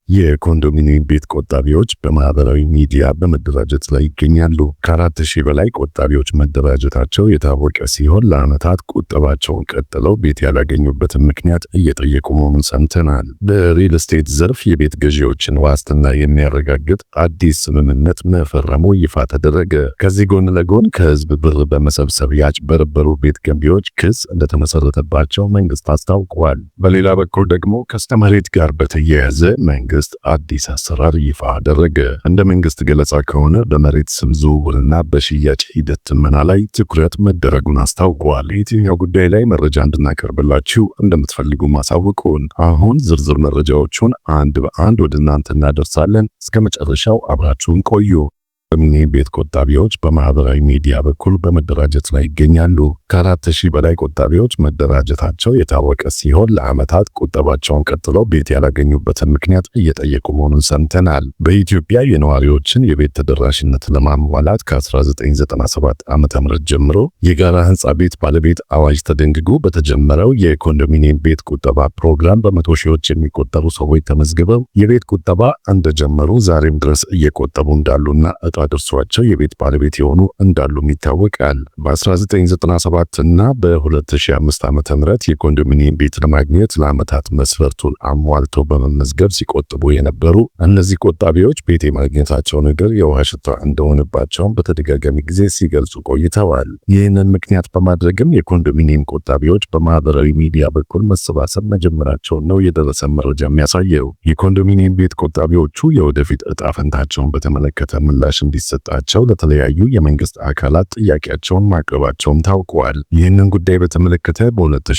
የኮንዶሚኒየም ቤት ቆጣቢዎች በማህበራዊ ሚዲያ በመደራጀት ላይ ይገኛሉ። ከ4000 በላይ ቆጣቢዎች መደራጀታቸው የታወቀ ሲሆን ለዓመታት ቁጠባቸውን ቀጥለው ቤት ያላገኙበትን ምክንያት እየጠየቁ መሆኑን ሰምተናል። በሪል ስቴት ዘርፍ የቤት ገዢዎችን ዋስትና የሚያረጋግጥ አዲስ ስምምነት መፈረሙ ይፋ ተደረገ። ከዚህ ጎን ለጎን ከህዝብ ብር በመሰብሰብ ያጭበረበሩ ቤት ገንቢዎች ክስ እንደተመሰረተባቸው መንግስት አስታውቋል። በሌላ በኩል ደግሞ ከስተመሬት ጋር በተያያዘ መንግስት አዲስ አሰራር ይፋ አደረገ። እንደ መንግስት ገለጻ ከሆነ በመሬት ስም ዝውውርና በሽያጭ ሂደት ትመና ላይ ትኩረት መደረጉን አስታውቋል። የትኛው ጉዳይ ላይ መረጃ እንድናቀርብላችሁ እንደምትፈልጉ ማሳወቁን። አሁን ዝርዝር መረጃዎቹን አንድ በአንድ ወደ እናንተ እናደርሳለን። እስከ መጨረሻው አብራችሁን ቆዩ። ኮንዶሚኒየም ቤት ቆጣቢዎች በማህበራዊ ሚዲያ በኩል በመደራጀት ላይ ይገኛሉ። ከ4000 በላይ ቆጣቢዎች መደራጀታቸው የታወቀ ሲሆን ለዓመታት ቁጠባቸውን ቀጥለው ቤት ያላገኙበትን ምክንያት እየጠየቁ መሆኑን ሰምተናል። በኢትዮጵያ የነዋሪዎችን የቤት ተደራሽነት ለማሟላት ከ1997 ዓ.ም ጀምሮ የጋራ ህንፃ ቤት ባለቤት አዋጅ ተደንግጎ በተጀመረው የኮንዶሚኒየም ቤት ቁጠባ ፕሮግራም በመቶ ሺዎች የሚቆጠሩ ሰዎች ተመዝግበው የቤት ቁጠባ እንደጀመሩ ዛሬም ድረስ እየቆጠቡ እንዳሉና ደርሷቸው የቤት ባለቤት የሆኑ እንዳሉም ይታወቃል። በ1997 እና በ2005 ዓ.ም የኮንዶሚኒየም ቤት ለማግኘት ለዓመታት መስፈርቱን አሟልተው በመመዝገብ ሲቆጥቡ የነበሩ እነዚህ ቆጣቢዎች ቤት የማግኘታቸው ነገር የውሃ ሽታ እንደሆነባቸውም በተደጋጋሚ ጊዜ ሲገልጹ ቆይተዋል። ይህንን ምክንያት በማድረግም የኮንዶሚኒየም ቆጣቢዎች በማህበራዊ ሚዲያ በኩል መሰባሰብ መጀመራቸውን ነው የደረሰ መረጃ የሚያሳየው። የኮንዶሚኒየም ቤት ቆጣቢዎቹ የወደፊት እጣ ፈንታቸውን በተመለከተ ምላሽ እንዲሰጣቸው ለተለያዩ የመንግስት አካላት ጥያቄያቸውን ማቅረባቸውም ታውቋል። ይህንን ጉዳይ በተመለከተ በ2005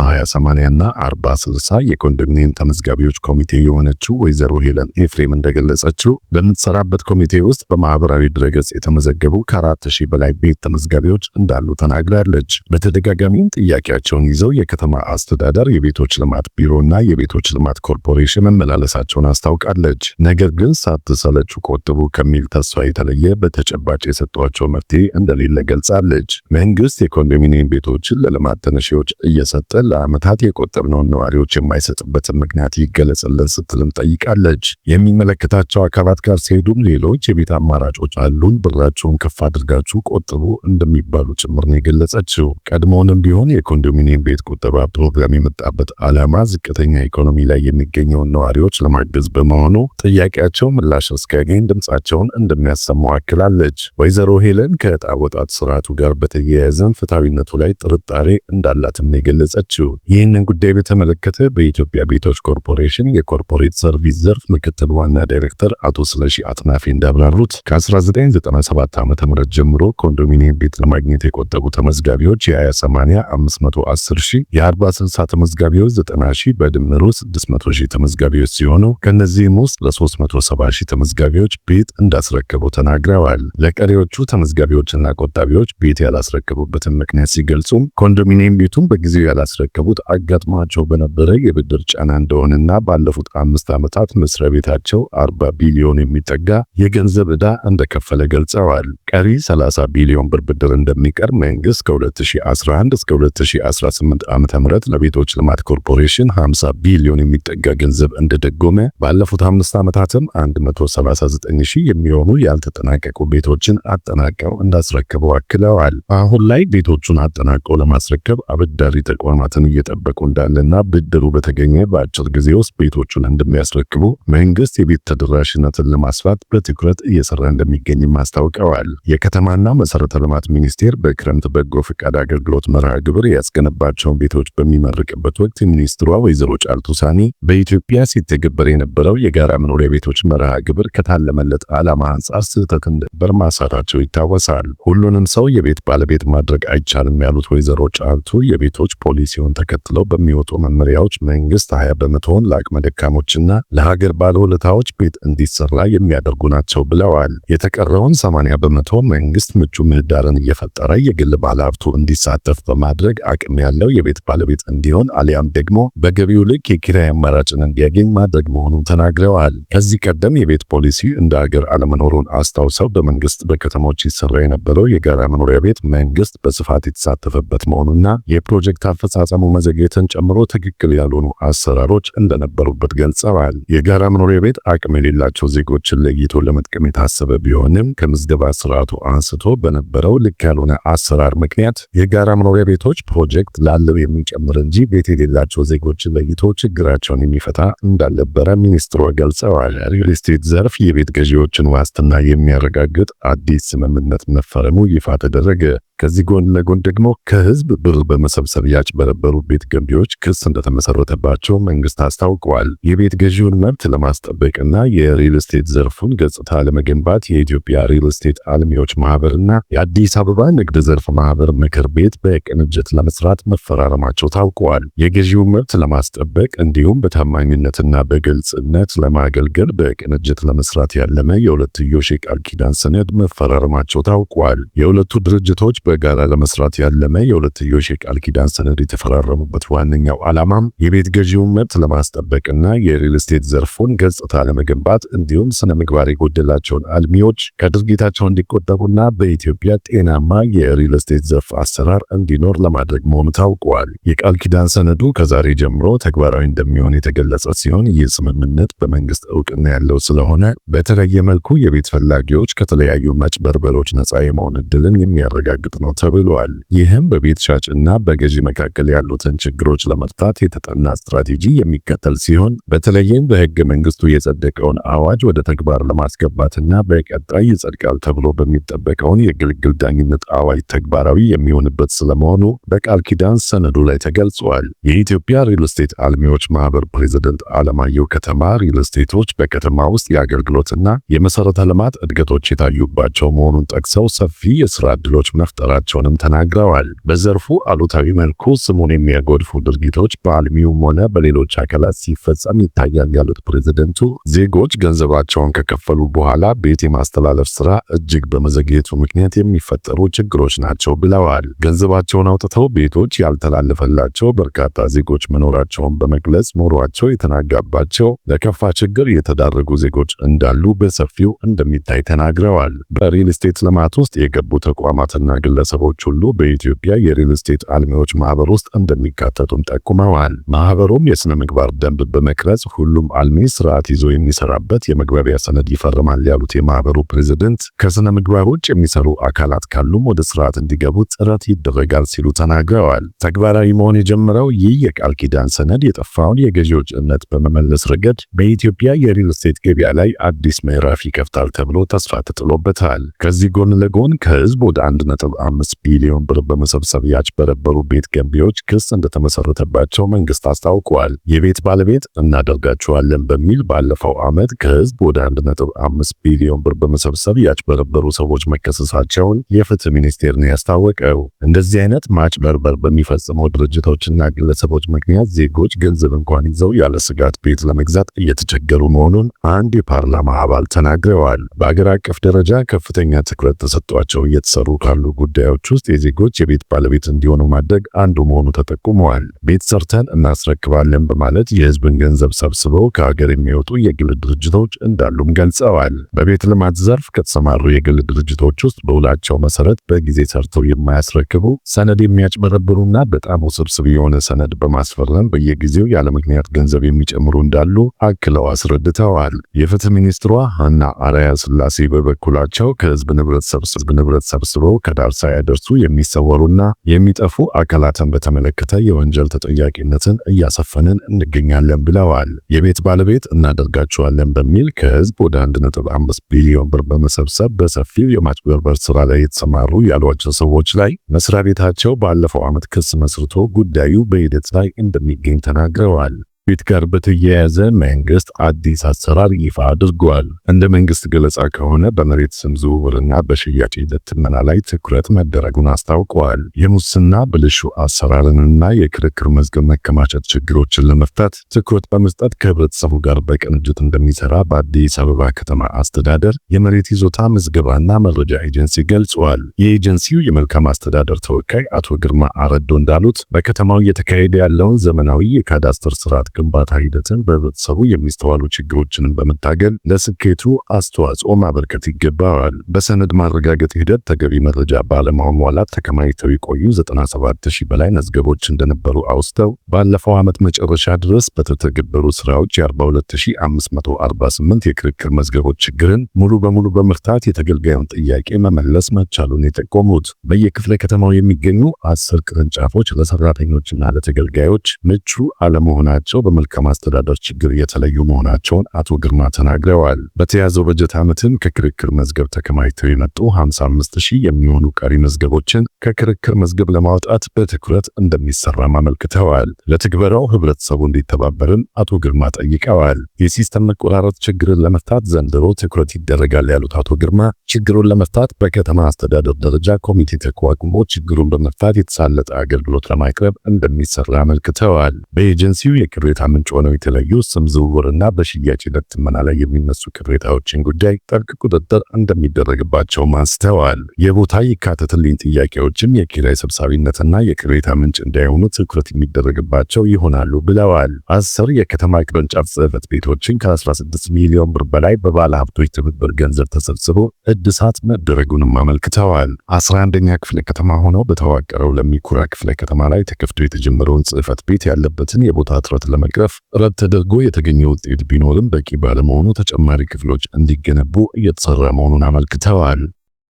20/80 እና 40/60 የኮንዶሚኒየም ተመዝጋቢዎች ኮሚቴ የሆነችው ወይዘሮ ሄለን ኤፍሬም እንደገለጸችው በምትሰራበት ኮሚቴ ውስጥ በማህበራዊ ድረገጽ የተመዘገቡ ከ4000 በላይ ቤት ተመዝጋቢዎች እንዳሉ ተናግራለች። በተደጋጋሚም ጥያቄያቸውን ይዘው የከተማ አስተዳደር የቤቶች ልማት ቢሮና የቤቶች ልማት ኮርፖሬሽን መመላለሳቸውን አስታውቃለች። ነገር ግን ሳትሰለቹ ቆጥቡ ከሚል ተስፋ የተለየ በተጨባጭ የሰጧቸው መፍትሄ እንደሌለ ገልጻለች። መንግስት የኮንዶሚኒየም ቤቶችን ለልማት ተነሺዎች እየሰጠ ለዓመታት የቆጠብነውን ነዋሪዎች የማይሰጥበትን ምክንያት ይገለጽልን ስትልም ጠይቃለች። የሚመለከታቸው አካላት ጋር ሲሄዱም ሌሎች የቤት አማራጮች አሉን፣ ብራችሁን ከፍ አድርጋችሁ ቆጥቡ እንደሚባሉ ጭምር ነው የገለጸችው። ቀድሞውንም ቢሆን የኮንዶሚኒየም ቤት ቁጠባ ፕሮግራም የመጣበት ዓላማ ዝቅተኛ ኢኮኖሚ ላይ የሚገኘውን ነዋሪዎች ለማገዝ በመሆኑ ጥያቄያቸው ምላሽ እስኪያገኝ ድምጻቸውን እንደሚያሰማው አክላለች። ወይዘሮ ሄለን ከዕጣ አወጣጥ ስርዓቱ ጋር በተያያዘን ፍትሐዊነቱ ላይ ጥርጣሬ እንዳላትም የገለጸችው። ይህንን ጉዳይ በተመለከተ በኢትዮጵያ ቤቶች ኮርፖሬሽን የኮርፖሬት ሰርቪስ ዘርፍ ምክትል ዋና ዳይሬክተር አቶ ስለሺ አጥናፌ እንዳብራሩት ከ1997 ዓ.ም ጀምሮ ኮንዶሚኒየም ቤት ለማግኘት የቆጠቡ ተመዝጋቢዎች የ20/80 510 ሺህ፣ የ40/60 ተመዝጋቢዎች 90 ሺህ፣ በድምሩ 600 ሺህ ተመዝጋቢዎች ሲሆኑ ከነዚህም ውስጥ ለ370 ሺህ ተመዝጋቢዎች ቤት እንዳስረከቡ ተናግረዋል። ለቀሪዎቹ ተመዝጋቢዎችና ቆጣቢዎች ቤት ያላስረከቡበትን ምክንያት ሲገልጹም ኮንዶሚኒየም ቤቱን በጊዜው ያላስረከቡት አጋጥሟቸው በነበረ የብድር ጫና እንደሆነና ባለፉት 5 ዓመታት መስሪያ ቤታቸው 40 ቢሊዮን የሚጠጋ የገንዘብ ዕዳ እንደከፈለ ገልጸዋል። ቀሪ 30 ቢሊዮን ብር ብድር እንደሚቀር መንግስት ከ2011 እስከ 2018 ዓ.ም ለቤቶች ልማት ኮርፖሬሽን 50 ቢሊዮን የሚጠጋ ገንዘብ እንደደጎመ ባለፉት 5 ዓመታትም 139 ሺህ የሚሆኑ ያልተጠናቀቁ ቤቶችን አጠናቀው እንዳስረከቡ አክለዋል። አሁን ላይ ቤቶቹን አጠናቀው ለማስረከብ አበዳሪ ተቋማትን እየጠበቁ እንዳለና ብድሩ በተገኘ በአጭር ጊዜ ውስጥ ቤቶቹን እንደሚያስረክቡ መንግስት የቤት ተደራሽነትን ለማስፋት በትኩረት እየሰራ እንደሚገኝም አስታውቀዋል። የከተማና መሰረተ ልማት ሚኒስቴር በክረምት በጎ ፈቃድ አገልግሎት መርሃ ግብር ያስገነባቸውን ቤቶች በሚመርቅበት ወቅት ሚኒስትሯ ወይዘሮ ጫልቱ ሳኒ በኢትዮጵያ ሲተገበር የነበረው የጋራ መኖሪያ ቤቶች መርሃ ግብር ከታለመለት ዓላማ አንጻር ስህተት እንደነበር ማንሳታቸው ይታወሳል። ሁሉንም ሰው የቤት ባለቤት ማድረግ አይቻልም ያሉት ወይዘሮ ጫልቱ የቤቶች ፖሊሲውን ተከትለው በሚወጡ መመሪያዎች መንግስት 20 በመቶውን ለአቅመ ደካሞችና ለሀገር ባለውለታዎች ቤት እንዲሰራ የሚያደርጉ ናቸው ብለዋል። የተቀረውን 80 በመቶ መንግስት ምቹ ምህዳርን እየፈጠረ የግል ባለሀብቱ እንዲሳተፍ በማድረግ አቅም ያለው የቤት ባለቤት እንዲሆን አሊያም ደግሞ በገቢው ልክ የኪራይ አማራጭን እንዲያገኝ ማድረግ መሆኑን ተናግረዋል። ከዚህ ቀደም የቤት ፖሊሲ እንደ ሀገር አለመኖሩን አስታውሰው በመንግስት በከተሞች ይሰራ የነበረው የጋራ መኖሪያ ቤት መንግስት በስፋት በስፋት የተሳተፈበት መሆኑና የፕሮጀክት አፈጻጸሙ መዘግየትን ጨምሮ ትክክል ያልሆኑ አሰራሮች እንደነበሩበት ገልጸዋል። የጋራ መኖሪያ ቤት አቅም የሌላቸው ዜጎችን ለይቶ ለመጥቀም የታሰበ ቢሆንም ከምዝገባ ስርዓቱ አንስቶ በነበረው ልክ ያልሆነ አሰራር ምክንያት የጋራ መኖሪያ ቤቶች ፕሮጀክት ላለው የሚጨምር እንጂ ቤት የሌላቸው ዜጎችን ለይቶ ችግራቸውን የሚፈታ እንዳልነበረ ሚኒስትሩ ገልጸዋል። ሪል ስቴት ዘርፍ የቤት ገዢዎችን ዋስትና የሚያረጋግጥ አዲስ ስምምነት መፈረሙ ይፋ ተደረገ። ከዚህ ጎን ለጎን ደግሞ ከህዝብ ብር በመሰብሰብ ያጭበረበሩ ቤት ገንቢዎች ክስ እንደተመሰረተባቸው መንግስት አስታውቀዋል። የቤት ገዢውን መብት ለማስጠበቅና የሪል ስቴት ዘርፉን ገጽታ ለመገንባት የኢትዮጵያ ሪል ስቴት አልሚዎች ማህበርና የአዲስ አበባ ንግድ ዘርፍ ማህበር ምክር ቤት በቅንጅት ለመስራት መፈራረማቸው ታውቀዋል። የገዢውን መብት ለማስጠበቅ እንዲሁም በታማኝነትና በግልጽነት ለማገልገል በቅንጅት ለመስራት ያለመ የሁለትዮሽ የቃል ኪዳን ሰነድ መፈራረማቸው ታውቀዋል። የሁለቱ ድርጅቶች በጋራ ለመስራት ያለመ የሁለትዮሽ የቃል ኪዳን ሰነድ የተፈራረሙበት ዋነኛው ዓላማም የቤት ገዢውን መብት ለማስጠበቅና የሪል ስቴት ዘርፉን ገጽታ ለመገንባት እንዲሁም ስነ ምግባር የጎደላቸውን አልሚዎች ከድርጊታቸው እንዲቆጠቡና በኢትዮጵያ ጤናማ የሪል ስቴት ዘርፍ አሰራር እንዲኖር ለማድረግ መሆኑ ታውቋል። የቃል ኪዳን ሰነዱ ከዛሬ ጀምሮ ተግባራዊ እንደሚሆን የተገለጸ ሲሆን ይህ ስምምነት በመንግስት እውቅና ያለው ስለሆነ በተለየ መልኩ የቤት ፈላጊዎች ከተለያዩ ማጭበርበሮች ነፃ የመሆን ዕድልን የሚያረጋግጥ ነው ተብሏል። ይህም በቤት ሻጭና በገዢ መካከል ያሉትን ችግሮች ለመፍታት የተጠና ስትራቴጂ የሚከተል ሲሆን በተለይም በህገ መንግስቱ የጸደቀውን አዋጅ ወደ ተግባር ለማስገባትና በቀጣይ ይጸድቃል ተብሎ በሚጠበቀውን የግልግል ዳኝነት አዋጅ ተግባራዊ የሚሆንበት ስለመሆኑ በቃል ኪዳን ሰነዱ ላይ ተገልጿል። የኢትዮጵያ ሪል ስቴት አልሚዎች ማህበር ፕሬዝዳንት አለማየሁ ከተማ ሪል ስቴቶች በከተማ ውስጥ የአገልግሎትና የመሰረተ ልማት እድገቶች የታዩባቸው መሆኑን ጠቅሰው ሰፊ የስራ ዕድሎች መፍጠራቸውንም ተናግረዋል። በዘርፉ አሉታዊ መልኩ ስሙን የሚያጎድፉ ድርጊቶች በአልሚውም ሆነ በሌሎች አካላት ሲፈጸም ይታያል ያሉት ፕሬዝደንቱ ዜጎች ገንዘባቸውን ከከፈሉ በኋላ ቤት የማስተላለፍ ስራ እጅግ በመዘግየቱ ምክንያት የሚፈጠሩ ችግሮች ናቸው ብለዋል። ገንዘባቸውን አውጥተው ቤቶች ያልተላለፈላቸው በርካታ ዜጎች መኖራቸውን በመግለጽ ኑሯቸው የተናጋባቸው ለከፋ ችግር የተዳረጉ ዜጎች እንዳሉ በሰፊው እንደሚታይ ተናግረዋል። በሪል ስቴት ልማት ውስጥ የገቡ ተቋማትና ግለሰቦች ሁሉ በኢትዮጵያ የሪል ስቴት አልሚዎች ማህበር ውስጥ እንደሚካተቱም ጠቁመዋል። ማህበሩም የስነ ምግባር ደንብ በመቅረጽ ሁሉም አልሚ ስርዓት ይዞ የሚሰራበት የመግባቢያ ሰነድ ይፈርማል ያሉት የማህበሩ ፕሬዝዳንት ከስነ ምግባር ውጭ የሚሰሩ አካላት ካሉም ወደ ስርዓት እንዲገቡ ጥረት ይደረጋል ሲሉ ተናግረዋል። ተግባራዊ መሆን የጀመረው ይህ የቃል ኪዳን ሰነድ የጠፋውን የገዢዎች እምነት በመመለስ ረገድ በኢትዮጵያ የሪል ስቴት ገበያ ላይ አዲስ ምዕራፍ ይከፍታል ተብሎ ተስፋ ተጥሎበታል። ከዚህ ጎን ለጎን ከህዝብ ወደ 1.5 ቢሊዮን ብር በመሰብሰብ ያጭበረበሩ ቤት ገንቢዎች ክስ እንደተመሰረተባቸው መንግስት አስታውቋል። የቤት ባለቤት እናደርጋቸዋለን በሚል ባለፈው ዓመት ከህዝብ ወደ 1.5 ቢሊዮን ብር በመሰብሰብ ያጭበረበሩ ሰዎች መከሰሳቸውን የፍትህ ሚኒስቴር ነው ያስታወቀው። እንደዚህ አይነት ማጭበርበር በሚፈጽሙ ድርጅቶችና ግለሰቦች ምክንያት ዜጎች ገንዘብ እንኳን ይዘው ያለ ስጋት ቤት ለመግዛት እየተቸገሩ መሆኑን አንድ የፓርላማ አባል ተናግረዋል። በአገር አቀፍ ደረጃ ከፍተኛ ትኩረት ተሰጥቷቸው እየተሰሩ ካሉ ጉዳዮች ውስጥ የዜጎች የቤት ባለቤት እንዲሆኑ ማድረግ አንዱ መሆኑ ተጠቁመዋል። ቤት ሰርተን እናስረክባለን በማለት የህዝብን ገንዘብ ሰብስበው ከሀገር የሚወጡ የግል ድርጅቶች እንዳሉም ገልጸዋል። በቤት ልማት ዘርፍ ከተሰማሩ የግል ድርጅቶች ውስጥ በውላቸው መሰረት በጊዜ ሰርተው የማያስረክቡ፣ ሰነድ የሚያጭበረብሩና በጣም ውስብስብ የሆነ ሰነድ በማስፈረም በየጊዜው ያለ ምክንያት ገንዘብ የሚጨምሩ እንዳሉ አክለው አስረድተዋል። የፍትህ ሚኒስትሯ ሀና አራያ ስላሴ በበኩላቸው ከህዝብ ንብረት ሰብስበው ከዳር ሳያደርሱ የሚሰወሩና የሚጠፉ አካላትን በተመለከተ የወንጀል ተጠያቂነትን እያሰፈንን እንገኛለን ብለዋል። የቤት ባለቤት እናደርጋቸዋለን በሚል ከህዝብ ወደ 1.5 ቢሊዮን ብር በመሰብሰብ በሰፊው የማጭበርበር ስራ ላይ የተሰማሩ ያሏቸው ሰዎች ላይ መስሪያ ቤታቸው ባለፈው ዓመት ክስ መስርቶ ጉዳዩ በሂደት ላይ እንደሚገኝ ተናግረዋል። ቤት ጋር በተያያዘ መንግስት አዲስ አሰራር ይፋ አድርጓል። እንደ መንግስት ገለጻ ከሆነ በመሬት ስም ዝውውርና በሽያጭ ሂደት ትመና ላይ ትኩረት መደረጉን አስታውቀዋል። የሙስና ብልሹ አሰራርንና የክርክር መዝገብ መከማቸት ችግሮችን ለመፍታት ትኩረት በመስጠት ከህብረተሰቡ ጋር በቅንጅት እንደሚሰራ በአዲስ አበባ ከተማ አስተዳደር የመሬት ይዞታ ምዝገባና መረጃ ኤጀንሲ ገልጿል። የኤጀንሲው የመልካም አስተዳደር ተወካይ አቶ ግርማ አረዶ እንዳሉት በከተማው እየተካሄደ ያለውን ዘመናዊ የካዳስተር ስርዓት ግንባታ ሂደትን በህብረተሰቡ የሚስተዋሉ ችግሮችን በመታገል ለስኬቱ አስተዋጽኦ ማበርከት ይገባዋል። በሰነድ ማረጋገጥ ሂደት ተገቢ መረጃ ባለማሟላት ተከማችተው የቆዩ 97000 በላይ መዝገቦች እንደነበሩ አውስተው ባለፈው ዓመት መጨረሻ ድረስ በተተገበሩ ስራዎች የ42548 የክርክር መዝገቦች ችግርን ሙሉ በሙሉ በመፍታት የተገልጋዩን ጥያቄ መመለስ መቻሉን የጠቆሙት በየክፍለ ከተማው የሚገኙ 10 ቅርንጫፎች ለሰራተኞችና ለተገልጋዮች ምቹ አለመሆናቸው በመልካም አስተዳደር ችግር የተለዩ መሆናቸውን አቶ ግርማ ተናግረዋል። በተያዘው በጀት ዓመትም ከክርክር መዝገብ ተከማችተው የመጡ 55000 የሚሆኑ ቀሪ መዝገቦችን ከክርክር መዝገብ ለማውጣት በትኩረት እንደሚሰራም አመልክተዋል። ለትግበራው ህብረተሰቡ እንዲተባበርም አቶ ግርማ ጠይቀዋል። የሲስተም መቆራረጥ ችግርን ለመፍታት ዘንድሮ ትኩረት ይደረጋል ያሉት አቶ ግርማ ችግሩን ለመፍታት በከተማ አስተዳደር ደረጃ ኮሚቴ ተቋቁሞ ችግሩን በመፍታት የተሳለጠ አገልግሎት ለማቅረብ እንደሚሰራ አመልክተዋል። በኤጀንሲው የቅሬታ ምንጭ ሆነው የተለዩ ስም ዝውውርና በሽያጭ ሂደት ትመና ላይ የሚነሱ ቅሬታዎችን ጉዳይ ጥብቅ ቁጥጥር እንደሚደረግባቸው አንስተዋል። የቦታ ይካተትልኝ ጥያቄዎችም የኪራይ ሰብሳቢነትና የቅሬታ ምንጭ እንዳይሆኑ ትኩረት የሚደረግባቸው ይሆናሉ ብለዋል። 10 የከተማ ቅርንጫፍ ጽሕፈት ቤቶችን ከ16 ሚሊዮን ብር በላይ በባለ ሀብቶች ትብብር ገንዘብ ተሰብስቦ እድሳት መደረጉንም አመልክተዋል። 11ኛ ክፍለ ከተማ ሆነው በተዋቀረው ለሚኩራ ክፍለ ከተማ ላይ ተከፍቶ የተጀመረውን ጽሕፈት ቤት ያለበትን የቦታ እጥረት ለመቅረፍ ጥረት ተደርጎ የተገኘ ውጤት ቢኖርም በቂ ባለመሆኑ ተጨማሪ ክፍሎች እንዲገነቡ እየተሰራ መሆኑን አመልክተዋል።